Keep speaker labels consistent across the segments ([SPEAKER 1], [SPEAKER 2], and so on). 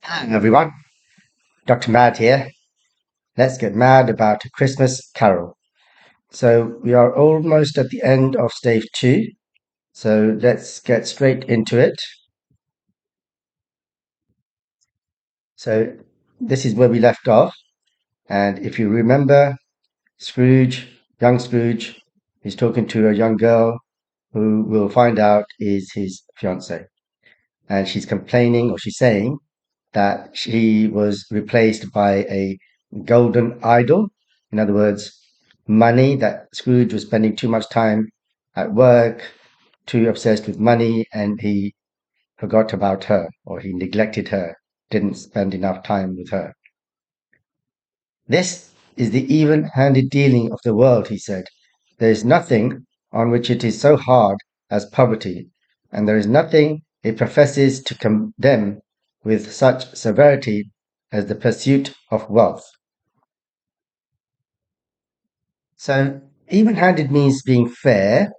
[SPEAKER 1] Hello everyone, Dr. Mad here. Let's get mad about A Christmas Carol. So we are almost at the end of Stave 2, so let's get straight into it. So this is where we left off, and if you remember, young Scrooge, is talking to a young girl who we'll find out is his fiancée. And she's complaining, or she's saying, that she was replaced by a golden idol. In other words, money, that Scrooge was spending too much time at work, too obsessed with money, and he forgot about her, or he neglected her, didn't spend enough time with her. This is the even handed dealing of the world, he said. There is nothing on which it is so hard as poverty, and there is nothing it professes to condemn with such severity as the pursuit of wealth. So, even handed means being fair,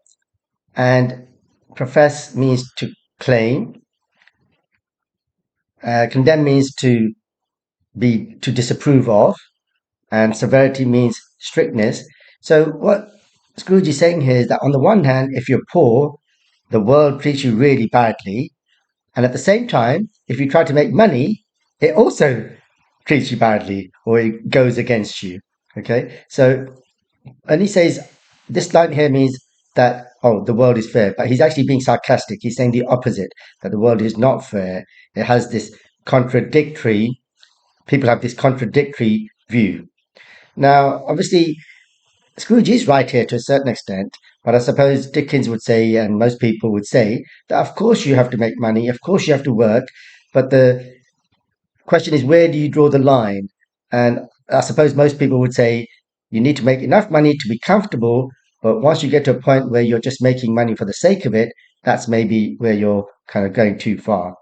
[SPEAKER 1] and profess means to claim, condemn means to disapprove of, and severity means strictness. So, what Scrooge is saying here is that on the one hand, if you're poor, the world treats you really badly. And at the same time, if you try to make money, it also treats you badly or it goes against you. Okay. So, and he says this line here means that, oh, the world is fair, but he's actually being sarcastic. He's saying the opposite, that the world is not fair. It has this contradictory, people have this contradictory view. Now, obviously, Scrooge is right here to a certain extent, but I suppose Dickens would say, and most people would say, that of course you have to make money, of course you have to work, but the question is, where do you draw the line? And I suppose most people would say you need to make enough money to be comfortable, but once you get to a point where you're just making money for the sake of it, that's maybe where you're kind of going too far.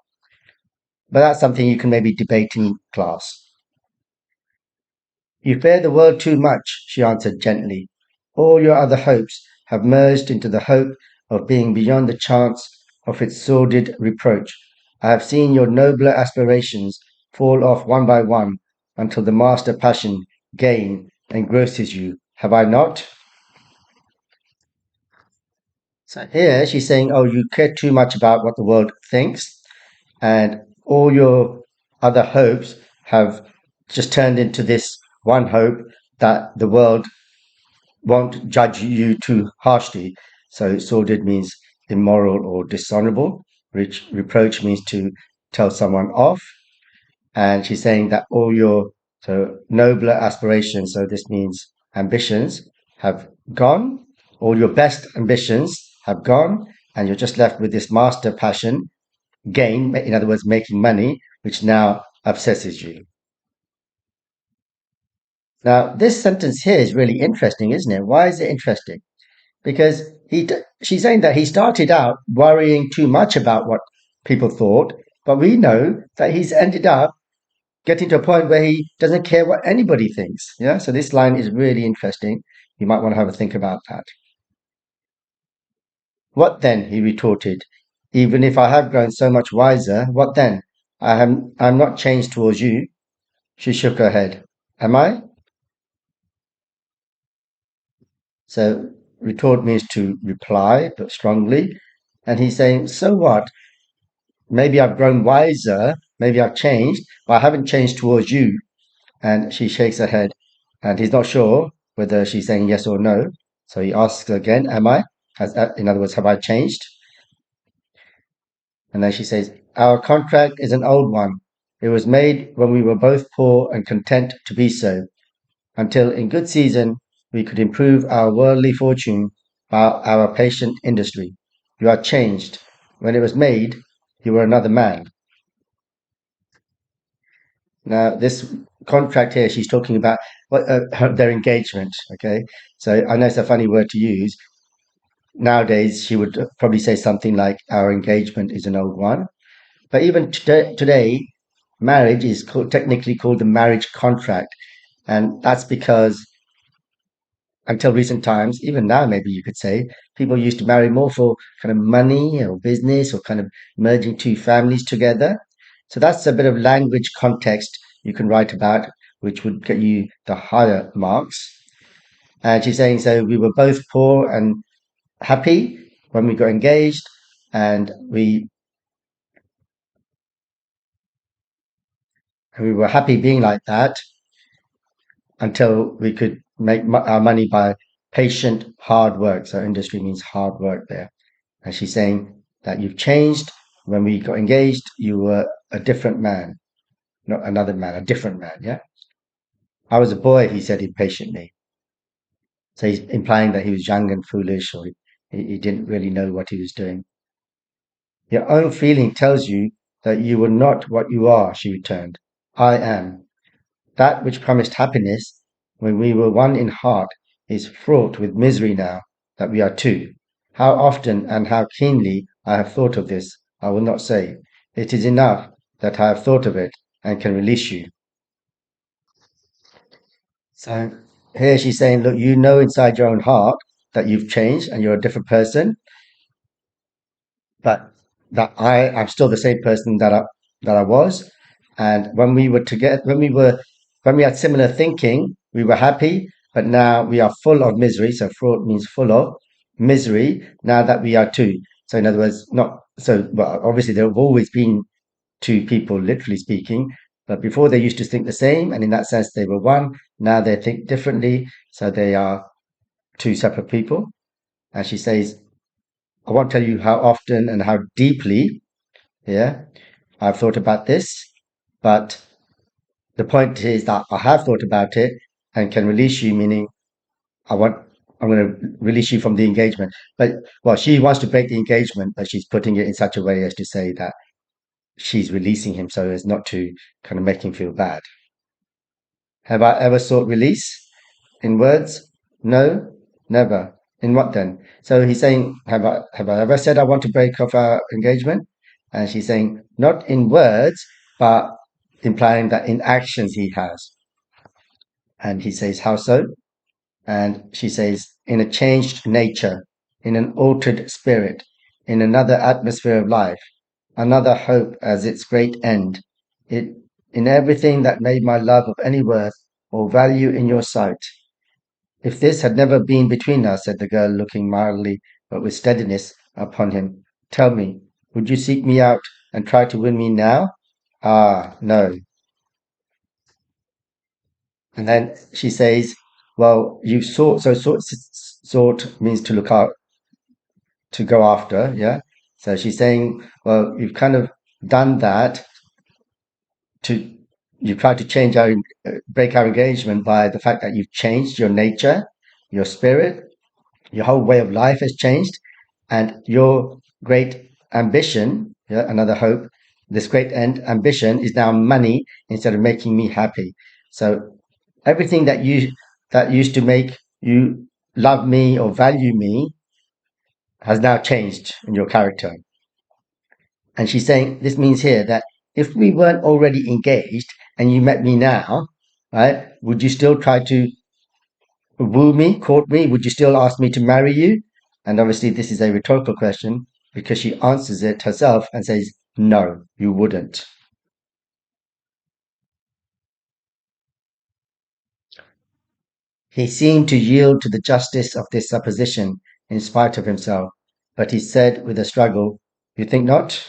[SPEAKER 1] But that's something you can maybe debate in class. You fear the world too much, she answered gently. All your other hopes have merged into the hope of being beyond the chance of its sordid reproach. I have seen your nobler aspirations fall off one by one until the master passion, gain, engrosses you. Have I not? So here she's saying, oh, you care too much about what the world thinks, and all your other hopes have just turned into this one hope that the world won't judge you too harshly. So sordid means immoral or dishonorable. Reproach means to tell someone off. And she's saying that all your nobler aspirations, so this means ambitions, have gone. All your best ambitions have gone, and you're just left with this master passion, gain, in other words, making money, which now obsesses you. Now, this sentence here is really interesting, isn't it? Why is it interesting? Because she's saying that he started out worrying too much about what people thought, but we know that he's ended up getting to a point where he doesn't care what anybody thinks. Yeah, so this line is really interesting. You might want to have a think about that. What then? He retorted. Even if I have grown so much wiser, what then? I'm not changed towards you. She shook her head. Am I? So retort means to reply, but strongly. And he's saying, so what? Maybe I've grown wiser, maybe I've changed, but I haven't changed towards you. And she shakes her head, and he's not sure whether she's saying yes or no. So he asks again, am I? In other words, have I changed? And then she says, our contract is an old one. It was made when we were both poor and content to be so, until in good season we could improve our worldly fortune by our patient industry. You are changed. When it was made, you were another man. Now, this contract here, she's talking about their engagement. Okay, so I know it's a funny word to use. Nowadays, she would probably say something like, "Our engagement is an old one." But even today, marriage is technically called the marriage contract, and that's because until recent times, even now, maybe you could say, people used to marry more for kind of money or business or kind of merging two families together. So that's a bit of language context you can write about, which would get you the higher marks. And she's saying, so we were both poor and happy when we got engaged, and we were happy being like that until we could make our money by patient hard work. So industry means hard work there. And she's saying that you've changed. When we got engaged, you were a different man, not another man, a different man. Yeah. I was a boy, he said impatiently. So he's implying that he was young and foolish, or he didn't really know what he was doing. Your own feeling tells you that you were not what you are, she returned. I am. That which promised happiness when we were one in heart is fraught with misery now that we are two. How often and how keenly I have thought of this, I will not say. It is enough that I have thought of it and can release you. So here she's saying, look, you know inside your own heart that you've changed and you're a different person, but that I am still the same person that I was. And when we were together, when we had similar thinking, we were happy, but now we are full of misery. So fraud means full of misery now that we are two. So in other words, not so well, obviously there have always been two people, literally speaking, but before they used to think the same, and in that sense they were one. Now they think differently, so they are two separate people. And she says, I won't tell you how often and how deeply, yeah, I've thought about this, but the point is that I have thought about it and can release you, meaning I want I'm going to release you from the engagement. But well, she wants to break the engagement, but she's putting it in such a way as to say that she's releasing him so as not to kind of make him feel bad. Have I ever sought release in words? No, never. In what then? So he's saying, have I ever said I want to break off our engagement? And she's saying, not in words, but implying that in actions he has. And he says, how so? And she says, in a changed nature, in an altered spirit, in another atmosphere of life, another hope as its great end. It in everything that made my love of any worth or value in your sight. If this had never been between us, said the girl, looking mildly but with steadiness upon him, tell me, would you seek me out and try to win me now? Ah, no. And then she says, well, you sought, so sought means to look out, to go after, yeah? So she's saying, well, you've kind of done that to, you've tried to change our, break our engagement by the fact that you've changed your nature, your spirit, your whole way of life has changed, and your great ambition, yeah, another hope, this great end ambition is now money instead of making me happy. So everything that used to make you love me or value me has now changed in your character. And she's saying this means here that if we weren't already engaged and you met me now, right, would you still try to woo me, court me? Would you still ask me to marry you? And obviously, this is a rhetorical question because she answers it herself and says, no, you wouldn't. He seemed to yield to the justice of this supposition in spite of himself, but he said with a struggle, you think not?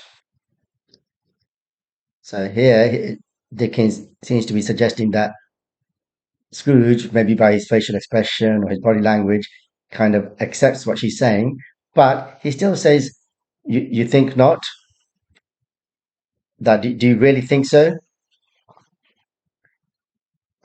[SPEAKER 1] So here, Dickens seems to be suggesting that Scrooge, maybe by his facial expression or his body language, kind of accepts what she's saying, but he still says, you think not? Do you really think so?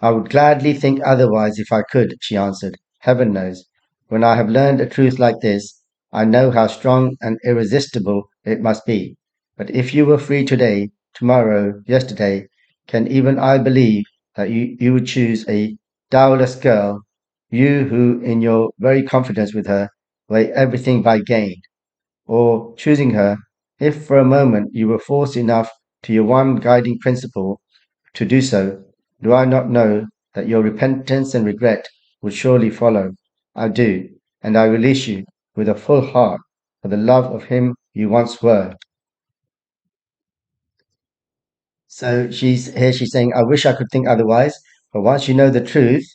[SPEAKER 1] I would gladly think otherwise if I could, she answered. Heaven knows. When I have learned a truth like this, I know how strong and irresistible it must be. But if you were free today, tomorrow, yesterday, can even I believe that you would choose a dowerless girl, you who, in your very confidence with her, weigh everything by gain, or choosing her, if for a moment you were forced enough to your one guiding principle to do so, do I not know that your repentance and regret would surely follow? I do, and I release you with a full heart for the love of him you once were. So she's saying, I wish I could think otherwise, but once you know the truth,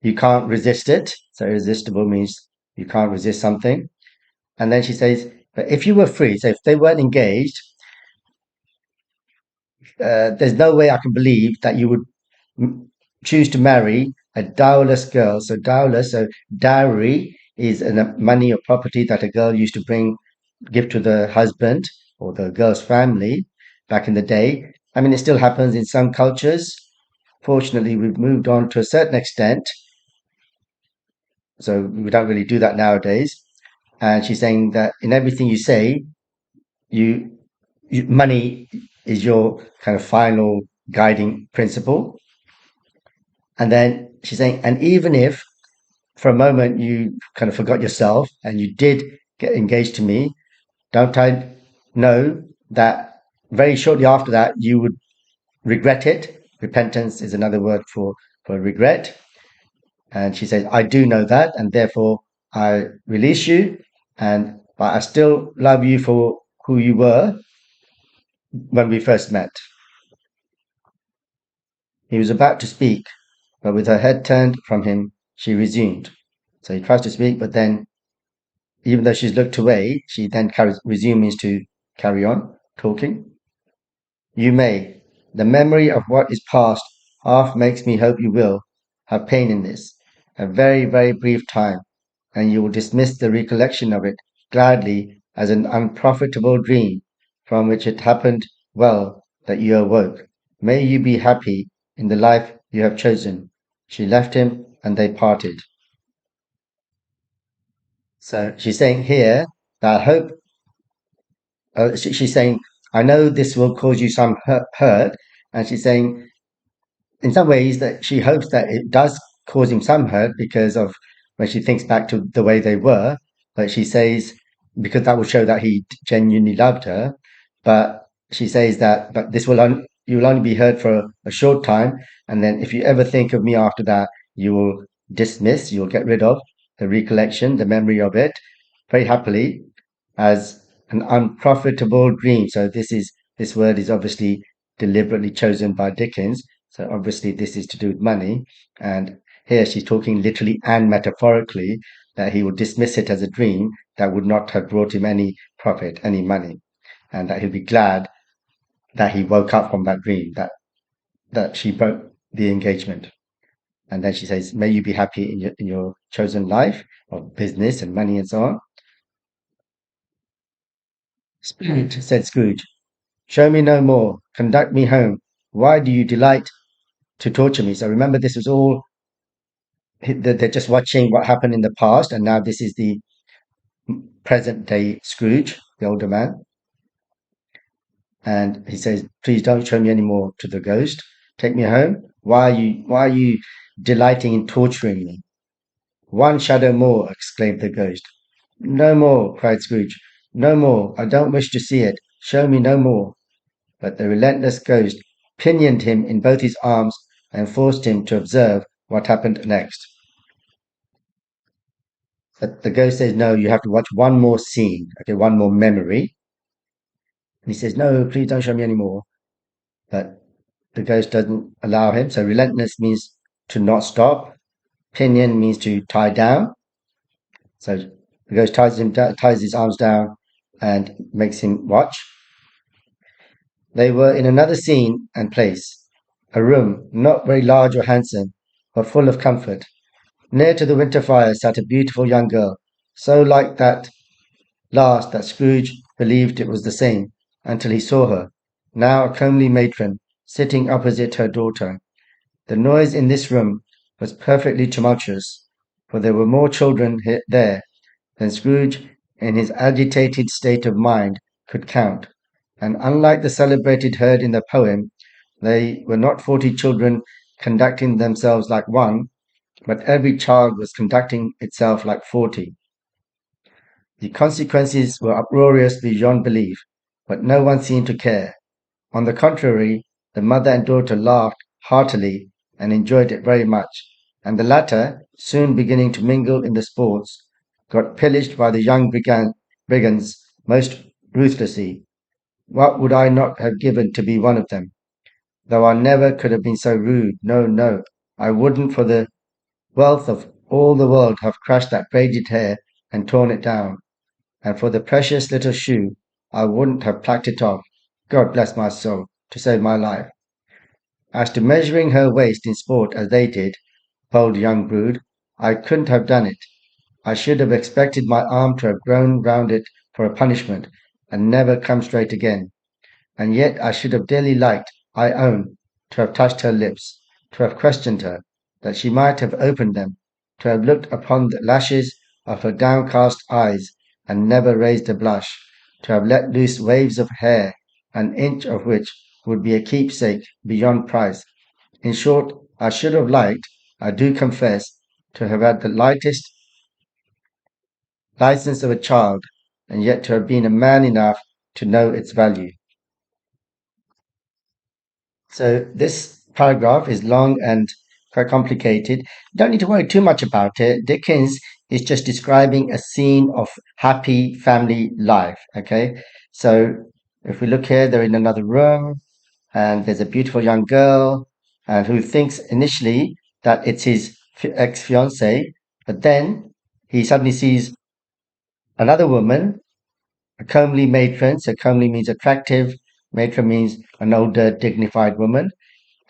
[SPEAKER 1] you can't resist it. So irresistible means you can't resist something. And then she says, but if you were free, so if they weren't engaged, there's no way I can believe that you would m- choose to marry a dowerless girl. So dowerless, so dowry is money or property that a girl used to give to the husband or the girl's family back in the day. I mean, it still happens in some cultures. Fortunately, we've moved on to a certain extent, so we don't really do that nowadays. And she's saying that in everything you say, you, money is your kind of final guiding principle. And then she's saying, and even if for a moment you kind of forgot yourself and you did get engaged to me, don't I know that very shortly after that you would regret it? Repentance is another word for regret. And she says, I do know that, and therefore I release you, and but I still love you for who you were when we first met. He was about to speak, but with her head turned from him, she resumed. So he tries to speak, but then, even though she's looked away, she then resumes to carry on talking. You may. The memory of what is past half makes me hope you will have pain in this, a very, very brief time, and you will dismiss the recollection of it gladly as an unprofitable dream from which it happened well that you awoke. May you be happy in the life you have chosen. She left him and they parted. So she's saying here that I hope, she's saying, I know this will cause you some hurt, and she's saying, in some ways that she hopes that it does cause him some hurt because of when she thinks back to the way they were. But she says because that will show that he genuinely loved her. But she says that but you will only be hurt for a short time, and then if you ever think of me after that, you will you'll get rid of the recollection, the memory of it, very happily as an unprofitable dream. So this word is obviously deliberately chosen by Dickens. So obviously this is to do with money. And here she's talking literally and metaphorically that he would dismiss it as a dream that would not have brought him any profit, any money, and that he'll be glad that he woke up from that dream, that she broke the engagement. And then she says, may you be happy in your chosen life of business and money and so on. Spirit, said Scrooge, show me no more. Conduct me home. Why do you delight to torture me? So remember, this was all, they're just watching what happened in the past, and now this is the present day Scrooge, the older man. And he says, please don't show me any more to the ghost. Take me home. Why are you delighting in torturing me? One shadow more, exclaimed the ghost. No more, cried Scrooge. No more. I don't wish to see it. Show me no more. But the relentless ghost pinioned him in both his arms and forced him to observe what happened next. But the ghost says, no, you have to watch one more scene, okay, one more memory. And he says, no, please don't show me any more. But the ghost doesn't allow him. So relentless means to not stop. Pinion means to tie down. So the ghost ties his arms down and makes him watch. They were in another scene and place, a room not very large or handsome, but full of comfort. Near to the winter fire sat a beautiful young girl, so like that last that Scrooge believed it was the same, until he saw her, now a comely matron, sitting opposite her daughter. The noise in this room was perfectly tumultuous, for there were more children there than Scrooge, in his agitated state of mind, could count. And unlike the celebrated herd in the poem, they were not 40 children conducting themselves like one, but every child was conducting itself like 40. The consequences were uproarious beyond belief, but no one seemed to care. On the contrary, the mother and daughter laughed heartily and enjoyed it very much, and the latter, soon beginning to mingle in the sports, got pillaged by the young brigands most ruthlessly. What would I not have given to be one of them? though I never could have been so rude. No, no, I wouldn't for the wealth of all the world have crushed that braided hair and torn it down, and for the precious little shoe, I wouldn't have plucked it off, God bless my soul, to save my life. As to measuring her waist in sport as they did, bold young brood, I couldn't have done it. I should have expected my arm to have grown round it for a punishment, and never come straight again. And yet I should have dearly liked, I own, to have touched her lips, to have questioned her, that she might have opened them, to have looked upon the lashes of her downcast eyes, and never raised a blush, to have let loose waves of hair, an inch of which would be a keepsake beyond price. In short, I should have liked, I do confess, to have had the lightest license of a child, and yet to have been a man enough to know its value. So this paragraph is long and quite complicated. Don't need to worry too much about it. Dickens is just describing a scene of happy family life. Okay, so if we look here, they're in another room, and there's a beautiful young girl, and who thinks initially that it's his ex-fiancee, but then he suddenly sees another woman, a comely matron. So comely means attractive. Matron means an older, dignified woman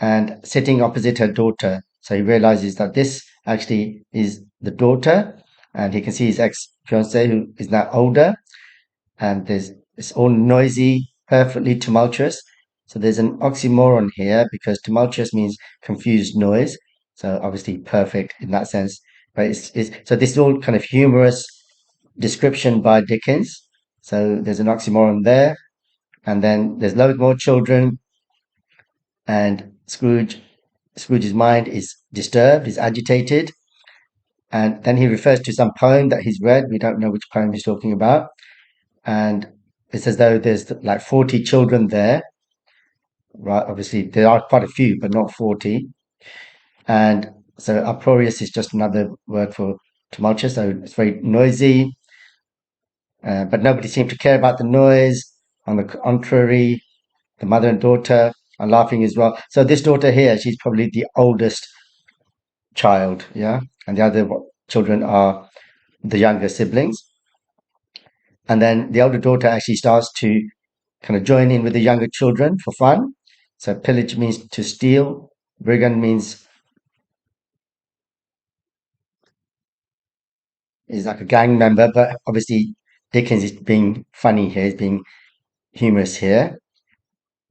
[SPEAKER 1] and sitting opposite her daughter. So he realizes that this actually is the daughter, and he can see his ex fiancee who is now older, and it's all noisy, perfectly tumultuous. So there's an oxymoron here because tumultuous means confused noise. So obviously perfect in that sense. But so this is all kind of humorous description by Dickens. So there's an oxymoron there. And then there's loads more children, and Scrooge's mind is disturbed, is agitated, and then he refers to some poem that he's read. We don't know which poem he's talking about, and it's as though there's like 40 children there. Right? Obviously, there are quite a few, but not 40. And so uproarious is just another word for tumultuous. So it's very noisy, but nobody seemed to care about the noise. On the contrary, the mother and daughter are laughing as well. So this daughter here, she's probably the oldest child, yeah, and the other children are the younger siblings. And then the older daughter actually starts to kind of join in with the younger children for fun. So pillage means to steal, brigand means is like a gang member, but obviously Dickens is being funny here, he's being humorous here.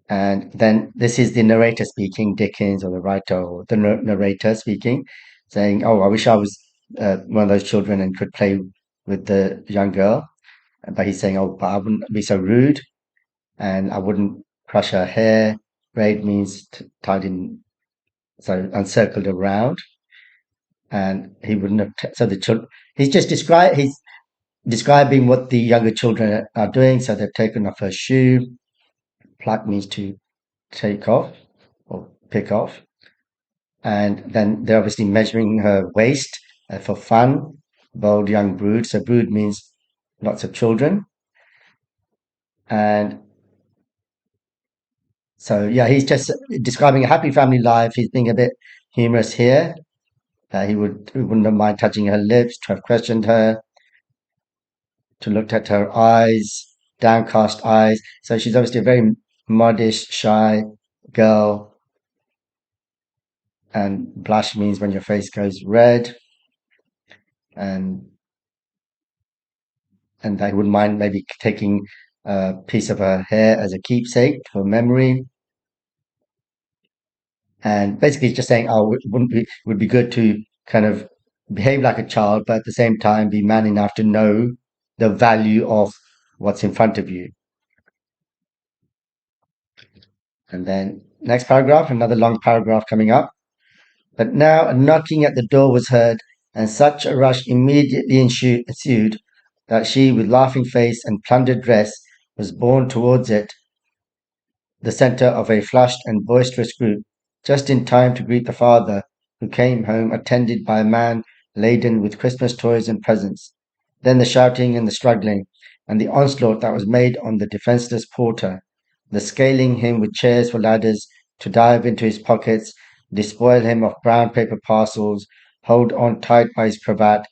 [SPEAKER 1] And then this is the narrator speaking, Dickens or the writer or the narrator speaking, saying, "Oh, I wish I was one of those children and could play with the young girl." But he's saying, "Oh, but I wouldn't be so rude, and I wouldn't crush her hair." Braid means tied in, so encircled around, and he wouldn't have. So the children, he's describing what the younger children are doing. So they've taken off her shoe. Pluck means to take off or pick off, and then they're obviously measuring her waist for fun. Bold young brood. So brood means lots of children, and so yeah, he's just describing a happy family life. He's being a bit humorous here. He wouldn't have mind touching her lips, to have questioned her, to look at her eyes, downcast eyes. So she's obviously a very modest, shy girl, and blush means when your face goes red, and they wouldn't mind maybe taking a piece of her hair as a keepsake for memory. And basically it's just saying, oh, it wouldn't be would be good to kind of behave like a child, but at the same time be man enough to know the value of what's in front of you. And then next paragraph, another long paragraph coming up. But now a knocking at the door was heard, and such a rush immediately ensued that she, with laughing face and plundered dress, was borne towards it, the centre of a flushed and boisterous group, just in time to greet the father, who came home attended by a man laden with Christmas toys and presents. Then the shouting and the struggling, and the onslaught that was made on the defenceless porter, the scaling him with chairs for ladders, to dive into his pockets, despoil him of brown paper parcels, hold on tight by his cravat,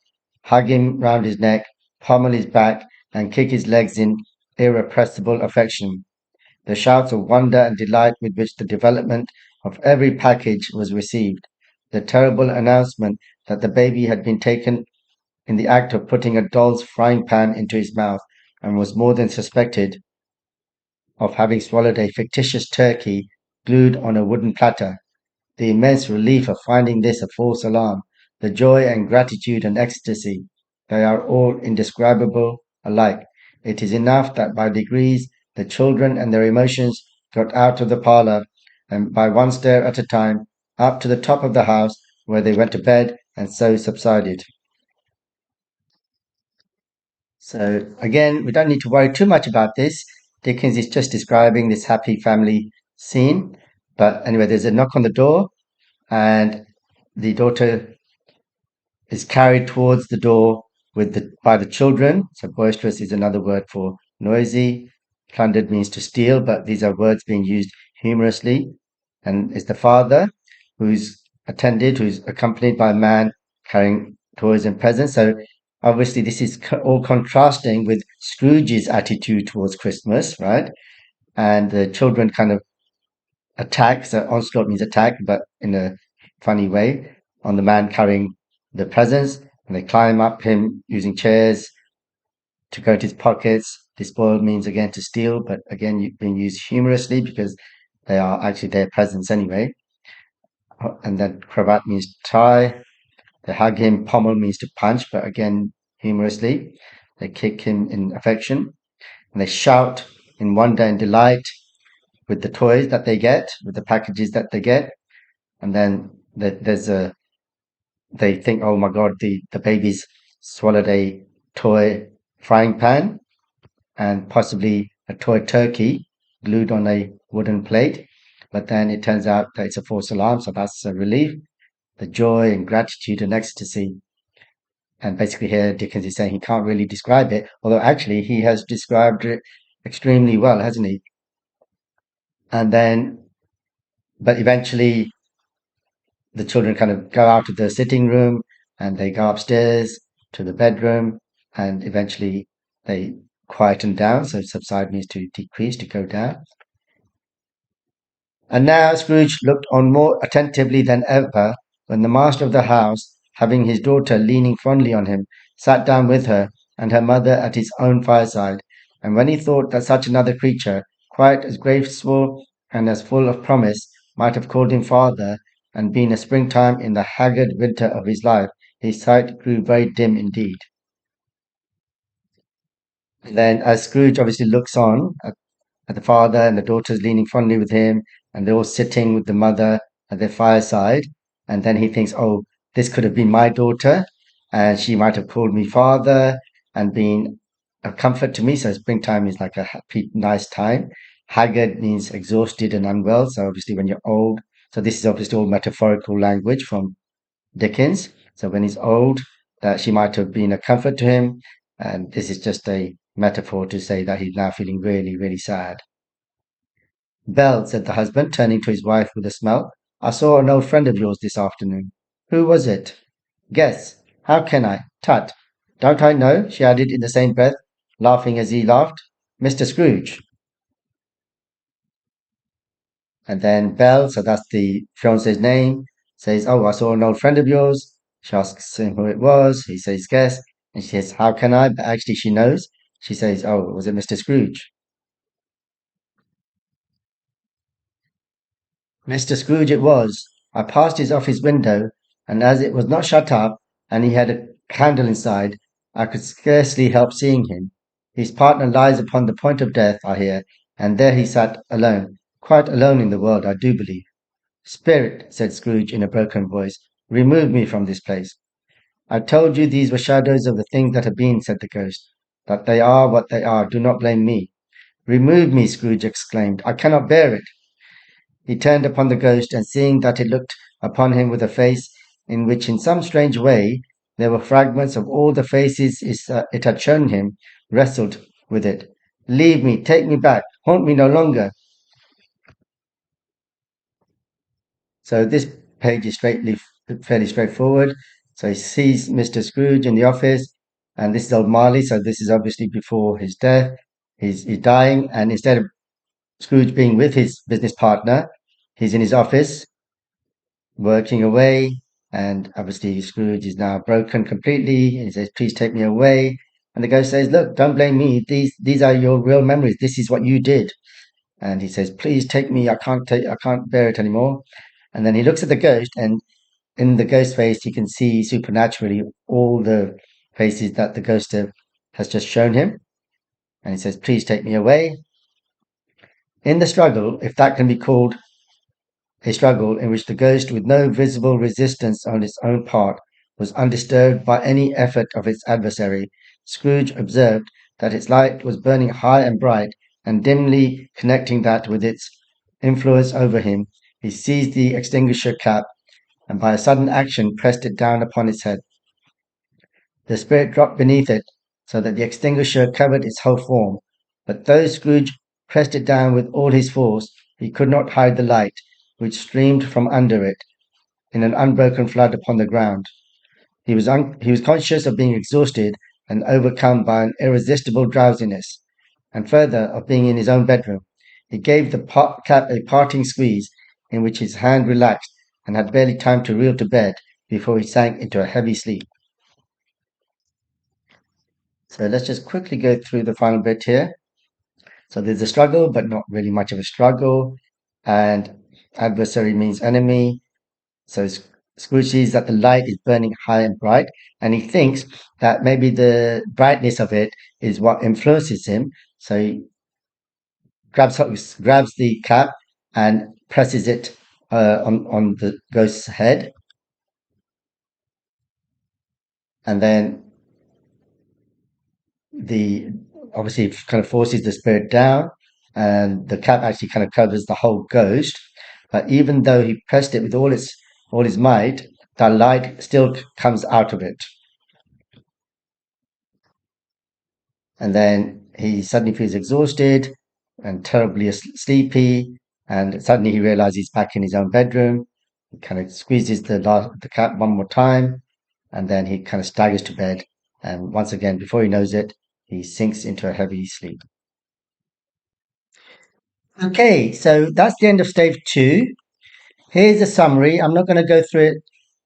[SPEAKER 1] hug him round his neck, pummel his back, and kick his legs in irrepressible affection. The shouts of wonder and delight with which the development of every package was received, the terrible announcement that the baby had been taken in the act of putting a doll's frying pan into his mouth and was more than suspected of having swallowed a fictitious turkey glued on a wooden platter, the immense relief of finding this a false alarm, the joy and gratitude and ecstasy, they are all indescribable alike. It is enough that by degrees the children and their emotions got out of the parlour, and by one stair at a time, up to the top of the house, where they went to bed and so subsided. So again, we don't need to worry too much about this. Dickens is just describing this happy family scene. But anyway, there's a knock on the door, and the daughter is carried towards the door by the children. So boisterous is another word for noisy. Plundered means to steal, but these are words being used humorously. And it's the father who's accompanied by a man carrying toys and presents. So obviously this is all contrasting with Scrooge's attitude towards Christmas, right? And the children kind of attack. So onslaught means attack, but in a funny way, on the man carrying the presents, and they climb up him using chairs to go to his pockets. Despoil means again to steal, but again being used humorously because they are actually their presents anyway. And then cravat means tie. They hug him. Pommel means to punch, but again humorously. They kick him in affection, and they shout in wonder and delight with the toys that they get, with the packages that they get. And then there's a they think, oh my God, the baby's swallowed a toy frying pan and possibly a toy turkey glued on a wooden plate. But then it turns out that it's a false alarm, so that's a relief. The joy and gratitude and ecstasy. And basically, here Dickens is saying he can't really describe it, although actually he has described it extremely well, hasn't he? And then, but eventually the children kind of go out of the sitting room and they go upstairs to the bedroom, and eventually they quieten down. So subside means to decrease, to go down. And now Scrooge looked on more attentively than ever when the master of the house, having his daughter leaning fondly on him, sat down with her and her mother at his own fireside, and when he thought that such another creature, quite as graceful and as full of promise, might have called him father, and been a springtime in the haggard winter of his life, his sight grew very dim indeed. Then, as Scrooge obviously looks on at the father and the daughters leaning fondly with him, and they're all sitting with the mother at their fireside. And then he thinks, oh, this could have been my daughter, and she might have called me father and been a comfort to me. So springtime is like a happy, nice time. Haggard means exhausted and unwell. So obviously, when you're old, so this is obviously all metaphorical language from Dickens. So when he's old, that she might have been a comfort to him. And this is just a metaphor to say that he's now feeling really, really sad. Belle, said the husband, turning to his wife with a smile, I saw an old friend of yours this afternoon. Who was it? Guess. How can I? Tut. Don't I know? She added in the same breath, laughing as he laughed. Mr. Scrooge. And then Belle, so that's the fiance's name, says, oh, I saw an old friend of yours. She asks him who it was. He says, guess. And she says, how can I? But actually, she knows. She says, oh, was it Mr. Scrooge? Mr. Scrooge it was. I passed his office window, and as it was not shut up, and he had a candle inside, I could scarcely help seeing him. His partner lies upon the point of death, I hear, and there he sat alone, quite alone in the world, I do believe. Spirit, said Scrooge in a broken voice, remove me from this place. I told you these were shadows of the things that have been, said the ghost. That they are what they are, do not blame me. Remove me, Scrooge exclaimed. I cannot bear it. He turned upon the ghost, and seeing that it looked upon him with a face in which, in some strange way, there were fragments of all the faces it had shown him, wrestled with it. Leave me, take me back, haunt me no longer. So this page is fairly straightforward. So he sees Mr. Scrooge in the office, and this is old Marley. So this is obviously before his death. He's dying, and instead of Scrooge being with his business partner, he's in his office working away. And obviously Scrooge is now broken completely. And he says, "Please take me away." And the ghost says, "Look, don't blame me. These are your real memories. This is what you did." And he says, "Please take me. I can't bear it anymore." And then he looks at the ghost, and in the ghost face, he can see supernaturally all the faces that the ghost has just shown him. And he says, "Please take me away." In the struggle, if that can be called a struggle, in which the ghost, with no visible resistance on its own part, was undisturbed by any effort of its adversary, Scrooge observed that its light was burning high and bright, and dimly connecting that with its influence over him, he seized the extinguisher cap, and by a sudden action pressed it down upon its head. The spirit dropped beneath it, so that the extinguisher covered its whole form. But though Scrooge pressed it down with all his force, he could not hide the light, which streamed from under it in an unbroken flood upon the ground. He was conscious of being exhausted and overcome by an irresistible drowsiness, and further of being in his own bedroom. He gave the cap a parting squeeze, in which his hand relaxed, and had barely time to reel to bed before he sank into a heavy sleep. So let's just quickly go through the final bit here. So there's a struggle, but not really much of a struggle. And adversary means enemy. So Scrooge sees that the light is burning high and bright, and he thinks that maybe the brightness of it is what influences him. So he grabs the cap and presses it on the ghost's head, and then the obviously it kind of forces the spirit down, and the cap actually kind of covers the whole ghost. But even though he pressed it with all his might, that light still comes out of it. And then he suddenly feels exhausted and terribly sleepy, and suddenly he realizes he's back in his own bedroom. He kind of squeezes the cap one more time, and then he kind of staggers to bed. And once again, before he knows it, he sinks into a heavy sleep. Okay, so that's the end of Stave 2. Here's a summary. I'm not going to go through it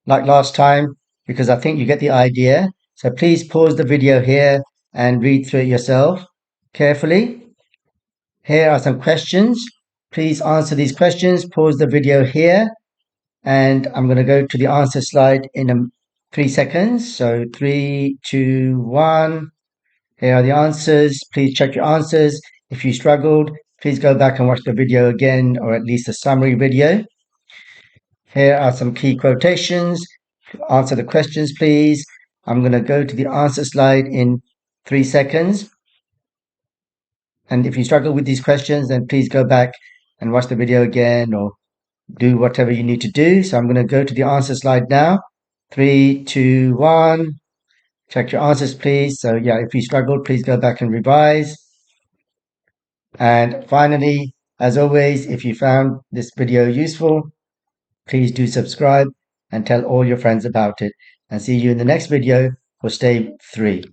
[SPEAKER 1] like last time because I think you get the idea. So please pause the video here and read through it yourself carefully. Here are some questions. Please answer these questions. Pause the video here, and I'm going to go to the answer slide in 3 seconds. So 3, 2, 1. Here are the answers. Please check your answers. If you struggled, please go back and watch the video again, or at least the summary video. Here are some key quotations. Answer the questions, please. I'm going to go to the answer slide in 3 seconds. And if you struggle with these questions, then please go back and watch the video again or do whatever you need to do. So I'm going to go to the answer slide now. 3, 2, 1. Check your answers, please. So yeah, if you struggled, please go back and revise. And finally, as always, if you found this video useful, please do subscribe and tell all your friends about it. And see you in the next video for Stave 3.